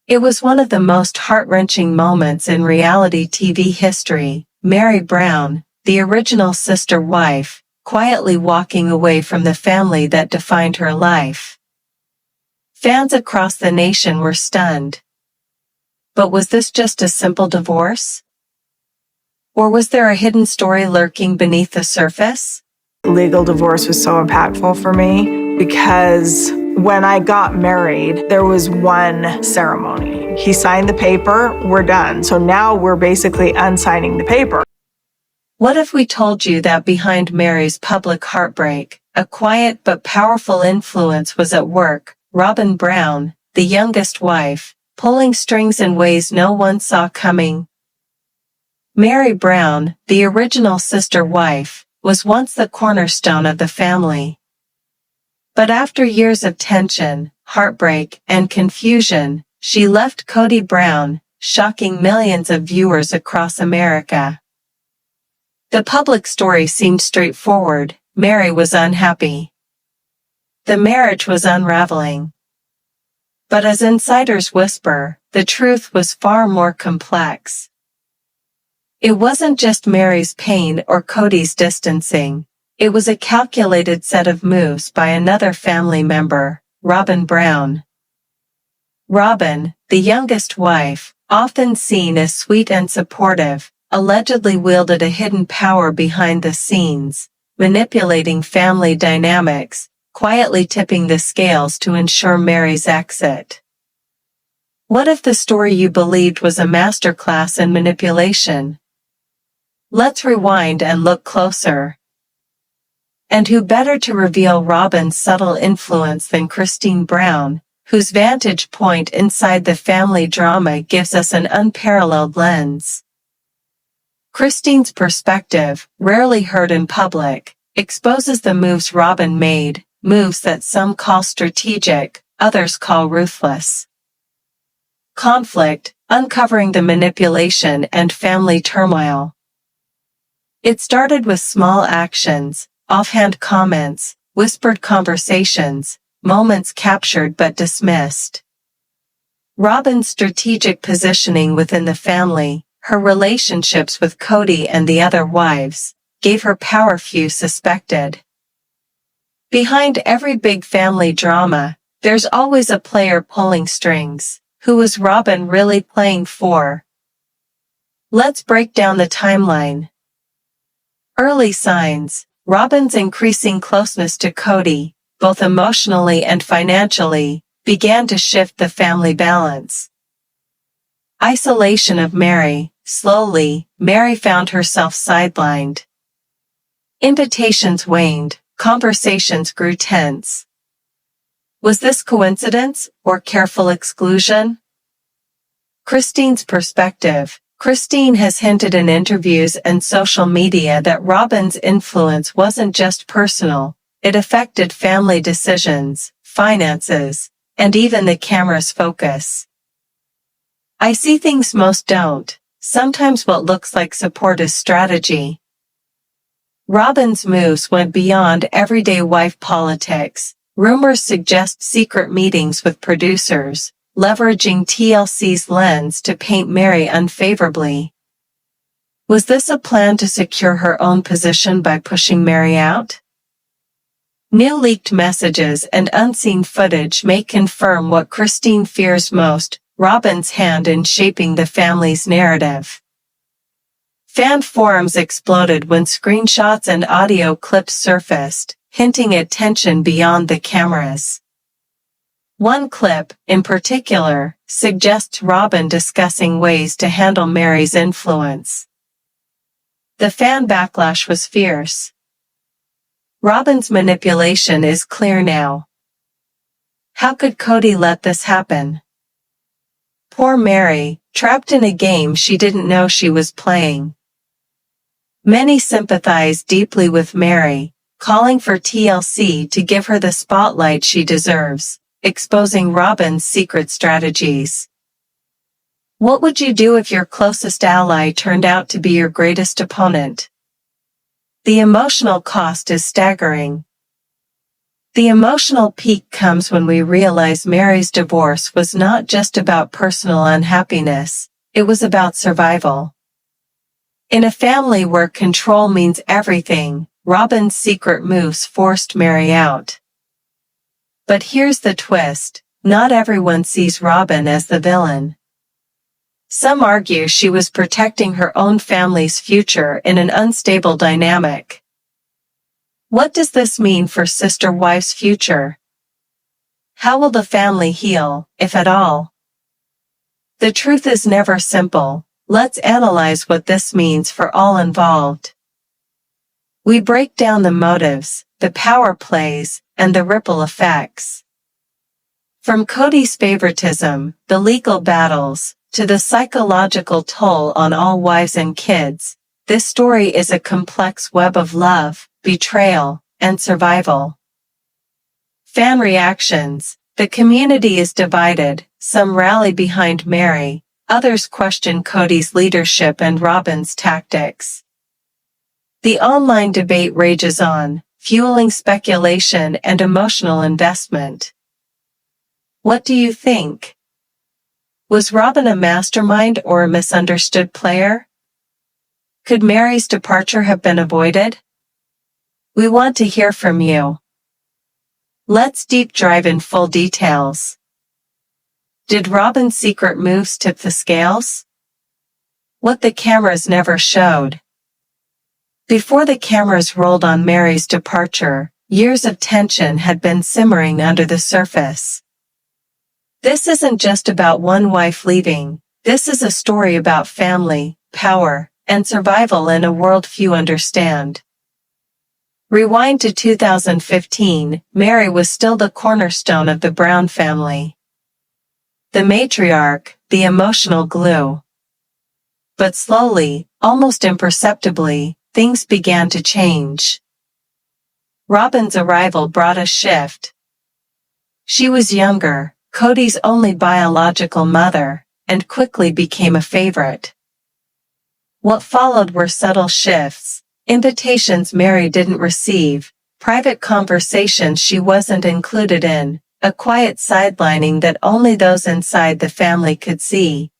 It was one of the most heart-wrenching moments in reality TV history. Meri Brown, the original sister wife, quietly walking away from the family that defined her life. Fans across the nation were stunned. But was this just a simple divorce? Or was there a hidden story lurking beneath the surface? Legal divorce was so impactful for me because when I got married, there was one ceremony. He signed the paper, we're done. So now we're basically unsigning the paper. What if we told you that behind Meri's public heartbreak, a quiet but powerful influence was at work? Robyn Brown, the youngest wife, pulling strings in ways no one saw coming. Meri Brown, the original sister wife, was once the cornerstone of the family. But after years of tension, heartbreak, and confusion, she left Kody Brown, shocking millions of viewers across America. The public story seemed straightforward. Meri was unhappy. The marriage was unraveling. But as insiders whisper, the truth was far more complex. It wasn't just Meri's pain or Kody's distancing. It was a calculated set of moves by another family member, Robyn Brown. Robyn, the youngest wife, often seen as sweet and supportive, allegedly wielded a hidden power behind the scenes, manipulating family dynamics, quietly tipping the scales to ensure Meri's exit. What if the story you believed was a masterclass in manipulation? Let's rewind and look closer. And who better to reveal Robyn's subtle influence than Kody Brown, whose vantage point inside the family drama gives us an unparalleled lens. Kody's perspective, rarely heard in public, exposes the moves Robyn made, moves that some call strategic, others call ruthless. Conflict, uncovering the manipulation and family turmoil. It started with small actions, offhand comments, whispered conversations, moments captured but dismissed. Robyn's strategic positioning within the family, her relationships with Kody and the other wives, gave her power few suspected. Behind every big family drama, there's always a player pulling strings. Who was Robyn really playing for? Let's break down the timeline. Early signs. Robyn's increasing closeness to Kody, both emotionally and financially, began to shift the family balance. Isolation of Meri. Slowly, Meri found herself sidelined. Invitations waned, conversations grew tense. Was this coincidence or careful exclusion? Kody's perspective. Kody has hinted in interviews and social media that Robyn's influence wasn't just personal, it affected family decisions, finances, and even the camera's focus. I see things most don't. Sometimes what looks like support is strategy. Robyn's moves went beyond everyday wife politics. Rumors suggest secret meetings with producers, leveraging TLC's lens to paint Meri unfavorably. Was this a plan to secure her own position by pushing Meri out? New leaked messages and unseen footage may confirm what Kody fears most, Robyn's hand in shaping the family's narrative. Fan forums exploded when screenshots and audio clips surfaced, hinting at tension beyond the cameras. One clip, in particular, suggests Robyn discussing ways to handle Meri's influence. The fan backlash was fierce. Robyn's manipulation is clear now. How could Kody let this happen? Poor Meri, trapped in a game she didn't know she was playing. Many sympathize deeply with Meri, calling for TLC to give her the spotlight she deserves, exposing Robyn's secret strategies. What would you do if your closest ally turned out to be your greatest opponent? The emotional cost is staggering. The emotional peak comes when we realize Meri's divorce was not just about personal unhappiness, it was about survival. In a family where control means everything, Robyn's secret moves forced Meri out. But here's the twist, not everyone sees Robyn as the villain. Some argue she was protecting her own family's future in an unstable dynamic. What does this mean for sister wife's future? How will the family heal, if at all? The truth is never simple. Let's analyze what this means for all involved. We break down the motives, the power plays, and the ripple effects. From Kody's favoritism, the legal battles, to the psychological toll on all wives and kids, this story is a complex web of love, betrayal, and survival. Fan reactions. The community is divided, some rally behind Meri, others question Kody's leadership and Robyn's tactics. The online debate rages on, fueling speculation and emotional investment. What do you think? Was Robyn a mastermind or a misunderstood player? Could Meri's departure have been avoided? We want to hear from you. Let's deep dive in full details. Did Robyn's secret moves tip the scales? What the cameras never showed. Before the cameras rolled on Meri's departure, years of tension had been simmering under the surface. This isn't just about one wife leaving, this is a story about family, power, and survival in a world few understand. Rewind to 2015, Meri was still the cornerstone of the Brown family. The matriarch, the emotional glue. But slowly, almost imperceptibly, things began to change. Robyn's arrival brought a shift. She was younger, Kody's only biological mother, and quickly became a favorite. What followed were subtle shifts. Invitations Meri didn't receive, private conversations she wasn't included in, a quiet sidelining that only those inside the family could see.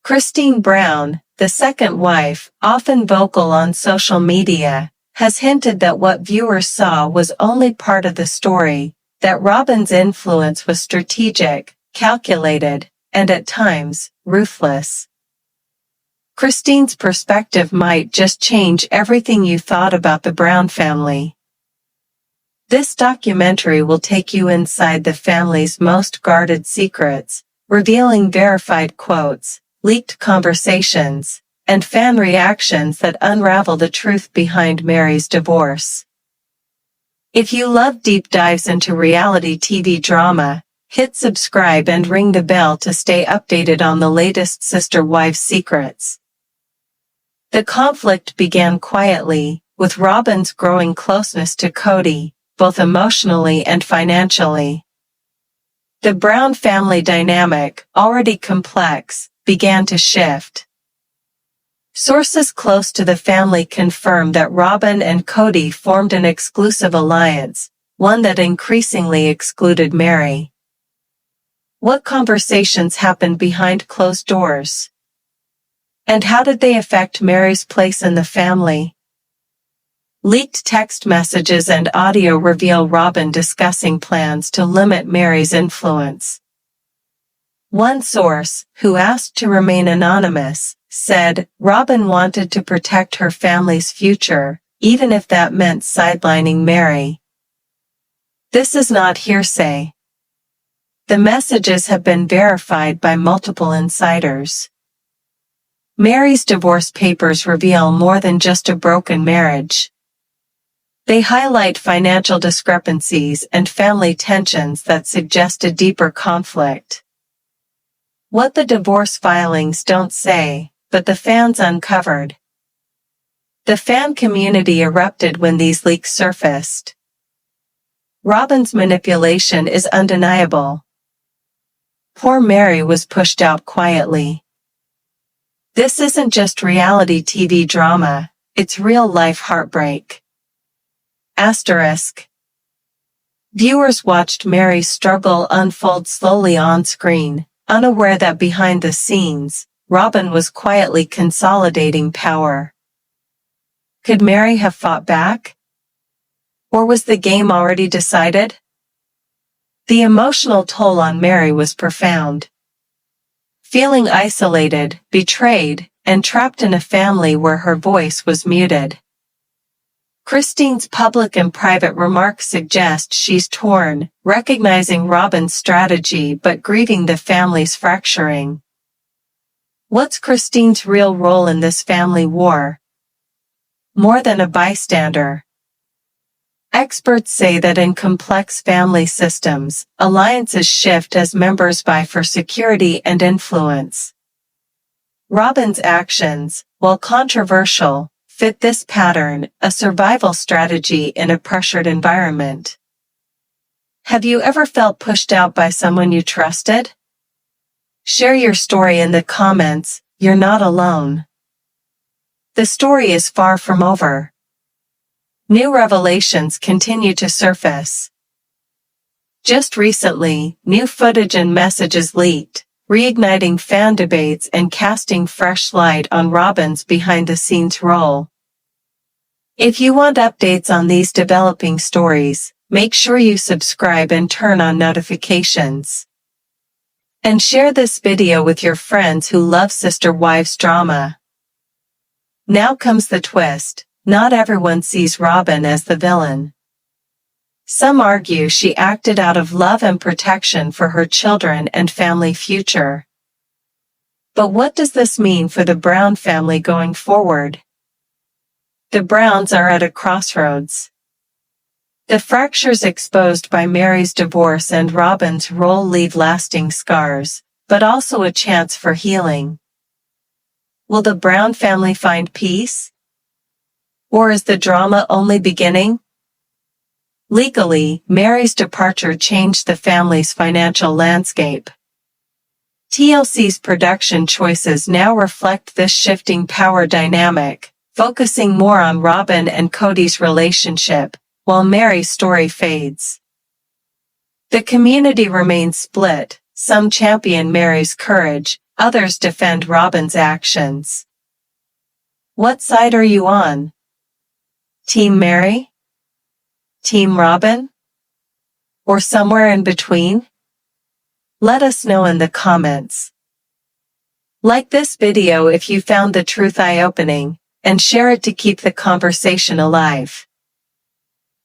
Kody Brown, the second wife, often vocal on social media, has hinted that what viewers saw was only part of the story, that Robyn's influence was strategic, calculated, and at times, ruthless. Kody's perspective might just change everything you thought about the Brown family. This documentary will take you inside the family's most guarded secrets, revealing verified quotes, leaked conversations, and fan reactions that unravel the truth behind Meri's divorce. If you love deep dives into reality TV drama, hit subscribe and ring the bell to stay updated on the latest sister-wife secrets. The conflict began quietly, with Robyn's growing closeness to Kody, both emotionally and financially. The Brown family dynamic, already complex, began to shift. Sources close to the family confirmed that Robyn and Kody formed an exclusive alliance, one that increasingly excluded Meri. What conversations happened behind closed doors? And how did they affect Meri's place in the family? Leaked text messages and audio reveal Robyn discussing plans to limit Meri's influence. One source, who asked to remain anonymous, said Robyn wanted to protect her family's future, even if that meant sidelining Meri. This is not hearsay. The messages have been verified by multiple insiders. Meri's divorce papers reveal more than just a broken marriage. They highlight financial discrepancies and family tensions that suggest a deeper conflict. What the divorce filings don't say, but the fans uncovered. The fan community erupted when these leaks surfaced. Robyn's manipulation is undeniable. Poor Meri was pushed out quietly. This isn't just reality TV drama, it's real-life heartbreak. Asterisk. Viewers watched Meri's struggle unfold slowly on screen, unaware that behind the scenes, Robyn was quietly consolidating power. Could Meri have fought back? Or was the game already decided? The emotional toll on Meri was profound. Feeling isolated, betrayed, and trapped in a family where her voice was muted. Christine's public and private remarks suggest she's torn, recognizing Robyn's strategy but grieving the family's fracturing. What's Christine's real role in this family war? More than a bystander. Experts say that in complex family systems, alliances shift as members vie for security and influence. Robyn's actions, while controversial, fit this pattern, a survival strategy in a pressured environment. Have you ever felt pushed out by someone you trusted? Share your story in the comments. You're not alone. The story is far from over. New revelations continue to surface. Just recently, new footage and messages leaked, reigniting fan debates and casting fresh light on Robyn's behind-the-scenes role. If you want updates on these developing stories, make sure you subscribe and turn on notifications. And share this video with your friends who love sister-wives drama. Now comes the twist. Not everyone sees Robyn as the villain. Some argue she acted out of love and protection for her children and family future. But what does this mean for the Brown family going forward? The Browns are at a crossroads. The fractures exposed by Meri's divorce and Robyn's role leave lasting scars, but also a chance for healing. Will the Brown family find peace? Or is the drama only beginning? Legally, Meri's departure changed the family's financial landscape. TLC's production choices now reflect this shifting power dynamic, focusing more on Robyn and Kody's relationship, while Meri's story fades. The community remains split. Some champion Meri's courage, others defend Robyn's actions. What side are you on? Team Meri? Team Robyn? Or somewhere in between? Let us know in the comments. Like this video if you found the truth eye-opening, and share it to keep the conversation alive.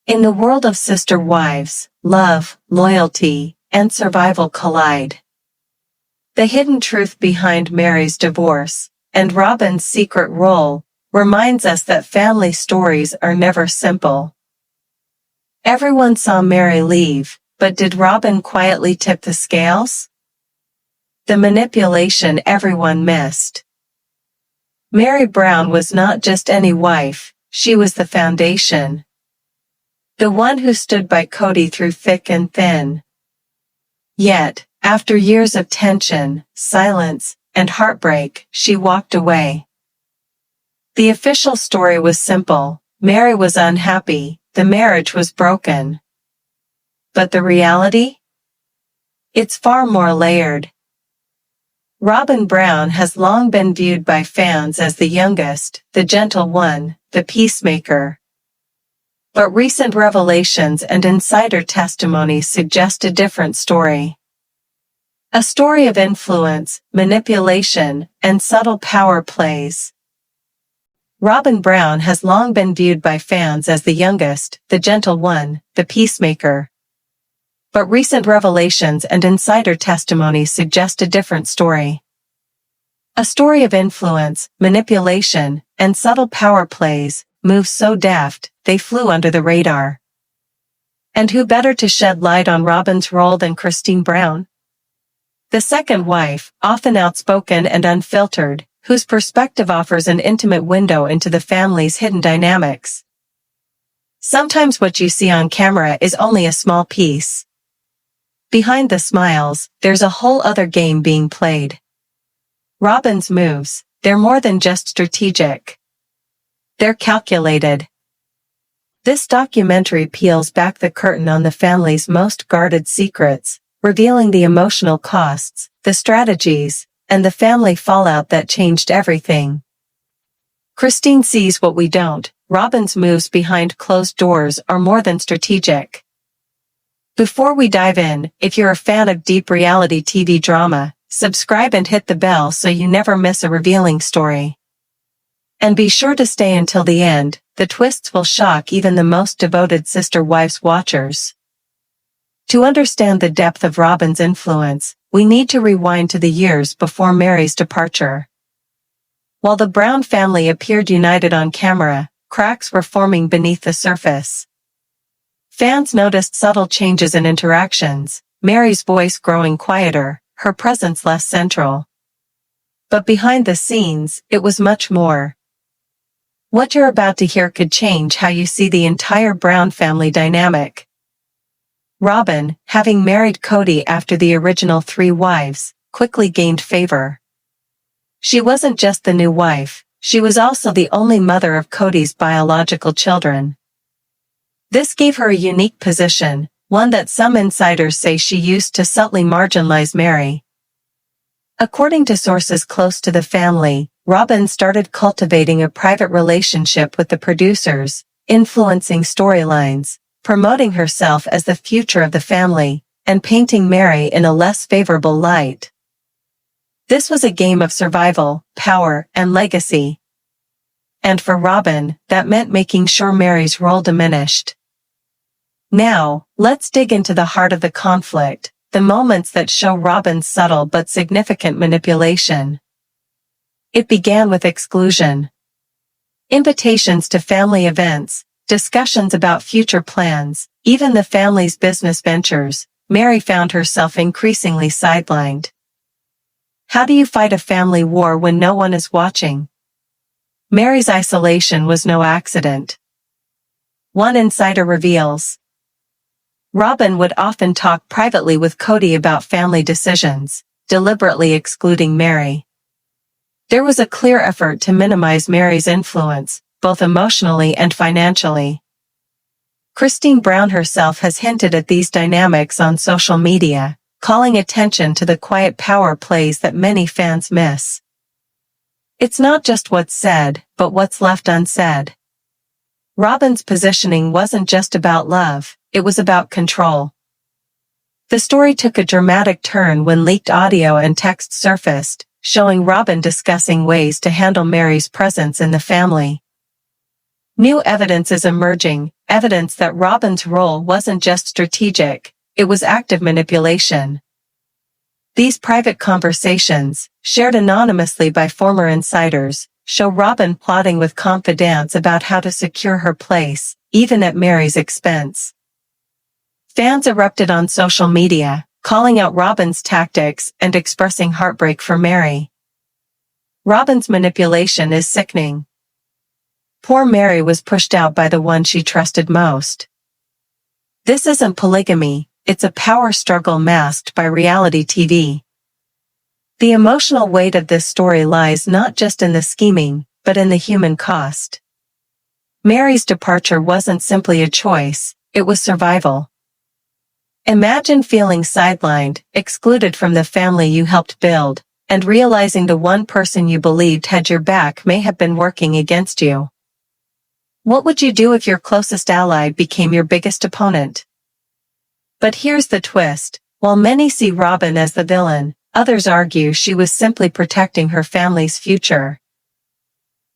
In the world of sister wives, love, loyalty, and survival collide. The hidden truth behind Meri's divorce, and Robyn's secret role, reminds us that family stories are never simple. Everyone saw Meri leave, but did Robyn quietly tip the scales? The manipulation everyone missed. Meri Brown was not just any wife, she was the foundation. The one who stood by Kody through thick and thin. Yet, after years of tension, silence, and heartbreak, she walked away. The official story was simple. Meri was unhappy, the marriage was broken. But the reality? It's far more layered. Robyn Brown has long been viewed by fans as the youngest, the gentle one, the peacemaker. But recent revelations and insider testimony suggest a different story. A story of influence, manipulation, and subtle power plays. Robyn Brown has long been viewed by fans as the youngest, the gentle one, the peacemaker. But recent revelations and insider testimony suggest a different story. A story of influence, manipulation, and subtle power plays, moves so deft, they flew under the radar. And who better to shed light on Robyn's role than Christine Brown? The second wife, often outspoken and unfiltered, whose perspective offers an intimate window into the family's hidden dynamics. Sometimes what you see on camera is only a small piece. Behind the smiles, there's a whole other game being played. Robyn's moves, they're more than just strategic. They're calculated. This documentary peels back the curtain on the family's most guarded secrets, revealing the emotional costs, the strategies, and the family fallout that changed everything. Christine sees what we don't. Robyn's moves behind closed doors are more than strategic. Before we dive in, if you're a fan of deep reality TV drama, subscribe and hit the bell so you never miss a revealing story. And be sure to stay until the end. The twists will shock even the most devoted Sister Wives watchers. To understand the depth of Robyn's influence, we need to rewind to the years before Meri's departure. While the Brown family appeared united on camera, cracks were forming beneath the surface. Fans noticed subtle changes in interactions, Meri's voice growing quieter, her presence less central. But behind the scenes, it was much more. What you're about to hear could change how you see the entire Brown family dynamic. Robyn, having married Kody after the original 3 wives, quickly gained favor. She wasn't just the new wife, she was also the only mother of Kody's biological children. This gave her a unique position, one that some insiders say she used to subtly marginalize Meri. According to sources close to the family, Robyn started cultivating a private relationship with the producers, influencing storylines, promoting herself as the future of the family, and painting Meri in a less favorable light. This was a game of survival, power, and legacy. And for Robyn, that meant making sure Meri's role diminished. Now, let's dig into the heart of the conflict, the moments that show Robyn's subtle but significant manipulation. It began with exclusion. Invitations to family events, discussions about future plans, even the family's business ventures, Meri found herself increasingly sidelined. How do you fight a family war when no one is watching? Meri's isolation was no accident. One insider reveals. Robyn would often talk privately with Kody about family decisions, deliberately excluding Meri. There was a clear effort to minimize Meri's influence, both emotionally and financially. Kody Brown herself has hinted at these dynamics on social media, calling attention to the quiet power plays that many fans miss. It's not just what's said, but what's left unsaid. Robyn's positioning wasn't just about love, it was about control. The story took a dramatic turn when leaked audio and text surfaced, showing Robyn discussing ways to handle Meri's presence in the family. New evidence is emerging, evidence that Robyn's role wasn't just strategic, it was active manipulation. These private conversations, shared anonymously by former insiders, show Robyn plotting with confidants about how to secure her place, even at Meri's expense. Fans erupted on social media, calling out Robyn's tactics and expressing heartbreak for Meri. Robyn's manipulation is sickening. Poor Meri was pushed out by the one she trusted most. This isn't polygamy, it's a power struggle masked by reality TV. The emotional weight of this story lies not just in the scheming, but in the human cost. Meri's departure wasn't simply a choice, it was survival. Imagine feeling sidelined, excluded from the family you helped build, and realizing the one person you believed had your back may have been working against you. What would you do if your closest ally became your biggest opponent? But here's the twist. While many see Robyn as the villain, others argue she was simply protecting her family's future.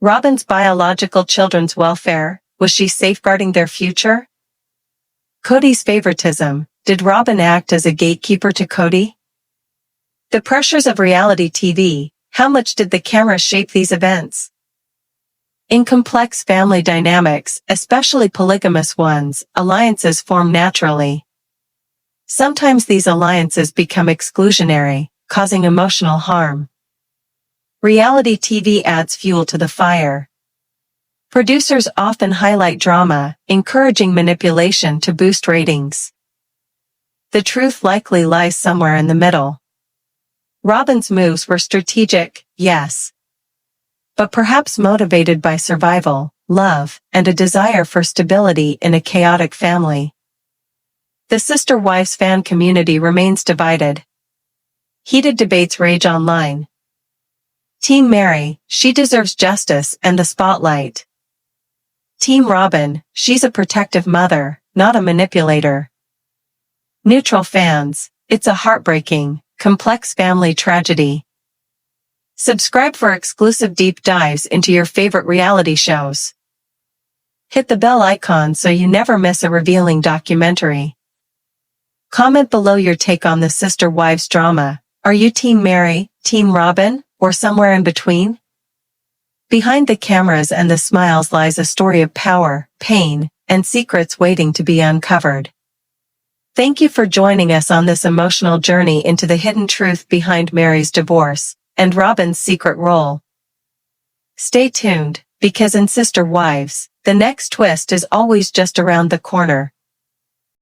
Robyn's biological children's welfare, was she safeguarding their future? Kody's favoritism, did Robyn act as a gatekeeper to Kody? The pressures of reality TV, how much did the camera shape these events? In complex family dynamics, especially polygamous ones, alliances form naturally. Sometimes these alliances become exclusionary, causing emotional harm. Reality TV adds fuel to the fire. Producers often highlight drama, encouraging manipulation to boost ratings. The truth likely lies somewhere in the middle. Robyn's moves were strategic, yes. But perhaps motivated by survival, love, and a desire for stability in a chaotic family. The Sister Wives fan community remains divided. Heated debates rage online. Team Meri, she deserves justice and the spotlight. Team Robyn, she's a protective mother, not a manipulator. Neutral fans, it's a heartbreaking, complex family tragedy. Subscribe for exclusive deep dives into your favorite reality shows. Hit the bell icon so you never miss a revealing documentary. Comment below your take on the Sister Wives drama. Are you Team Meri, Team Robyn, or somewhere in between? Behind the cameras and the smiles lies a story of power, pain, and secrets waiting to be uncovered. Thank you for joining us on this emotional journey into the hidden truth behind Meri's divorce and Robyn's secret role. Stay tuned, because in Sister Wives, the next twist is always just around the corner.